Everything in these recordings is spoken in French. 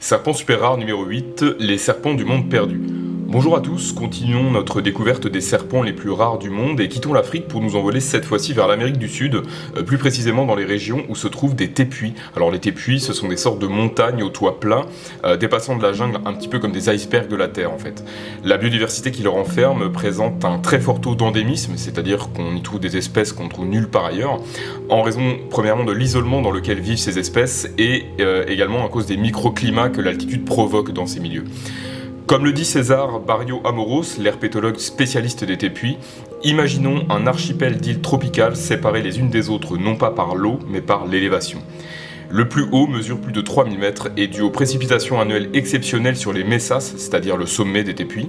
Serpent super rare numéro 8, les serpents du monde perdu. Bonjour à tous, continuons notre découverte des serpents les plus rares du monde et quittons l'Afrique pour nous envoler cette fois-ci vers l'Amérique du Sud, plus précisément dans les régions où se trouvent des tépuis. Alors les tépuis, ce sont des sortes de montagnes au toit plat, dépassant de la jungle un petit peu comme des icebergs de la Terre en fait. La biodiversité qui le renferme présente un très fort taux d'endémisme, c'est-à-dire qu'on y trouve des espèces qu'on ne trouve nulle part ailleurs, en raison premièrement de l'isolement dans lequel vivent ces espèces et également à cause des microclimats que l'altitude provoque dans ces milieux. Comme le dit César Barrio Amoros, l'herpétologue spécialiste des tépuis, imaginons un archipel d'îles tropicales séparées les unes des autres non pas par l'eau mais par l'élévation. Le plus haut mesure plus de 3000 mètres et dû aux précipitations annuelles exceptionnelles sur les mesas, c'est-à-dire le sommet des tépuis,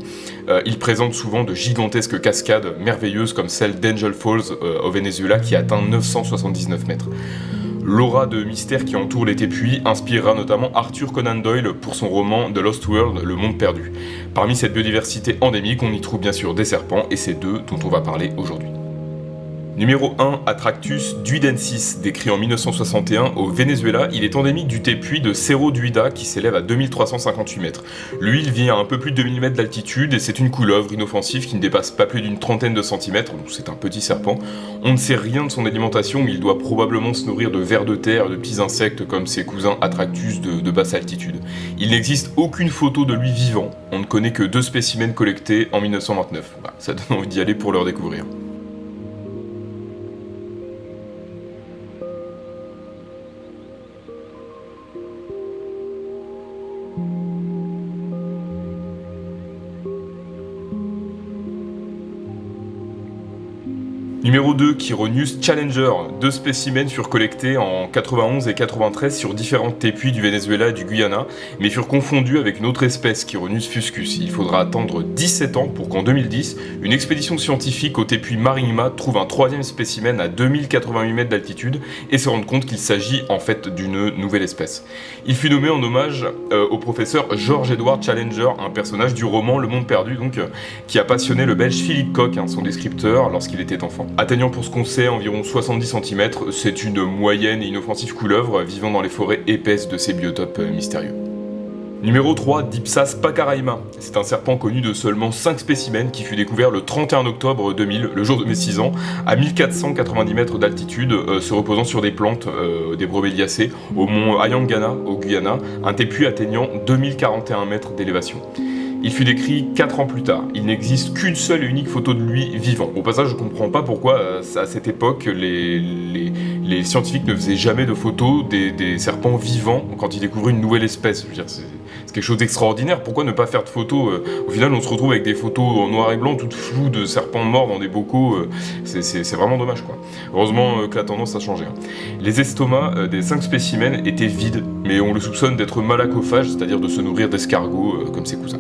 il présente souvent de gigantesques cascades merveilleuses comme celle d'Angel Falls au Venezuela qui atteint 979 mètres. L'aura de mystère qui entoure les tépuis inspirera notamment Arthur Conan Doyle pour son roman The Lost World, Le Monde Perdu. Parmi cette biodiversité endémique, on y trouve bien sûr des serpents et c'est d'eux dont on va parler aujourd'hui. Numéro 1, Atractus duidensis, décrit en 1961 au Venezuela, il est endémique du tépuis de Cerro Duida qui s'élève à 2358 mètres. Lui, il vit à un peu plus de 2000 mètres d'altitude et c'est une couleuvre inoffensive qui ne dépasse pas plus d'une trentaine de centimètres, donc c'est un petit serpent. On ne sait rien de son alimentation, mais il doit probablement se nourrir de vers de terre et de petits insectes comme ses cousins Atractus de basse altitude. Il n'existe aucune photo de lui vivant, on ne connaît que 2 spécimens collectés en 1929. Ça donne envie d'y aller pour le redécouvrir. Numéro 2, Chironeus Challenger. 2 spécimens furent collectés en 91 et 93 sur différents tépuis du Venezuela et du Guyana, mais furent confondus avec une autre espèce, Chironeus fuscus. Il faudra attendre 17 ans pour qu'en 2010, une expédition scientifique au tépuis Maringma trouve un 3e spécimen à 2088 mètres d'altitude et se rende compte qu'il s'agit en fait d'une nouvelle espèce. Il fut nommé en hommage au professeur George Edward Challenger, un personnage du roman Le Monde Perdu, qui a passionné le Belge Philippe Koch, son descripteur, lorsqu'il était enfant. Atteignant pour ce qu'on sait environ 70 cm, c'est une moyenne et inoffensive couleuvre vivant dans les forêts épaisses de ces biotopes mystérieux. Numéro 3, Dipsas pacaraima. C'est un serpent connu de seulement 5 spécimens qui fut découvert le 31 octobre 2000, le jour de mes 6 ans, à 1490 mètres d'altitude, se reposant sur des plantes, des broméliacées, au mont Ayangana, au Guyana, un tépuis atteignant 2041 mètres d'élévation. Il fut décrit 4 ans plus tard. Il n'existe qu'une seule et unique photo de lui vivant. Au passage, je ne comprends pas pourquoi, à cette époque, les scientifiques ne faisaient jamais de photos des serpents vivants quand ils découvraient une nouvelle espèce. Je veux dire, c'est quelque chose d'extraordinaire. Pourquoi ne pas faire de photos Au final, on se retrouve avec des photos en noir et blanc, toutes floues, de serpents morts dans des bocaux. C'est vraiment dommage, quoi. Heureusement que la tendance a changé. Les estomacs des 5 spécimens étaient vides, mais on le soupçonne d'être malacophage, c'est-à-dire de se nourrir d'escargots comme ses cousins.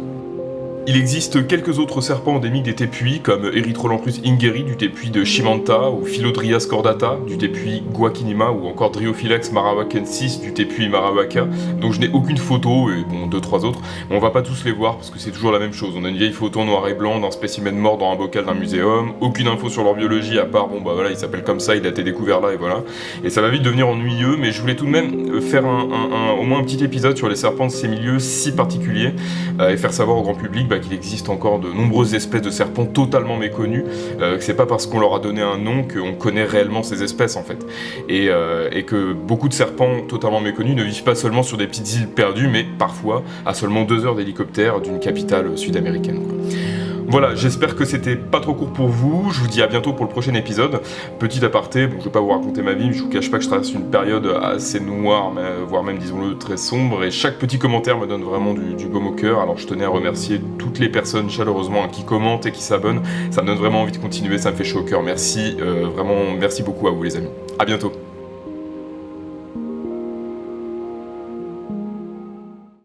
Il existe quelques autres serpents endémiques des tépuis, comme Erythrolamprus ingeri du tépuis de Chimanta, ou Philodrias cordata du tépuis Guaquinima, ou encore Dryophylax marawakensis du tépuis Marawaka, dont je n'ai aucune photo, et bon, 2-3 autres, mais on va pas tous les voir parce que c'est toujours la même chose. On a une vieille photo en noir et blanc d'un spécimen mort dans un bocal d'un muséum, aucune info sur leur biologie à part, bon bah voilà, il s'appelle comme ça, il a été découvert là, et voilà. Et ça va vite devenir ennuyeux, mais je voulais tout de même faire au moins un petit épisode sur les serpents de ces milieux si particuliers, et faire savoir au grand public qu'il existe encore de nombreuses espèces de serpents totalement méconnues, que c'est pas parce qu'on leur a donné un nom qu'on connaît réellement ces espèces en fait, et que beaucoup de serpents totalement méconnus ne vivent pas seulement sur des petites îles perdues, mais parfois à seulement 2 heures d'hélicoptère d'une capitale sud-américaine. Voilà, j'espère que c'était pas trop court pour vous, je vous dis à bientôt pour le prochain épisode. Petit aparté, bon je vais pas vous raconter ma vie, mais je vous cache pas que je traverse une période assez noire, voire même disons-le très sombre, et chaque petit commentaire me donne vraiment du baume au cœur, alors je tenais à remercier toutes les personnes chaleureusement qui commentent et qui s'abonnent, ça me donne vraiment envie de continuer, ça me fait chaud au cœur, merci, vraiment merci beaucoup à vous les amis. À bientôt.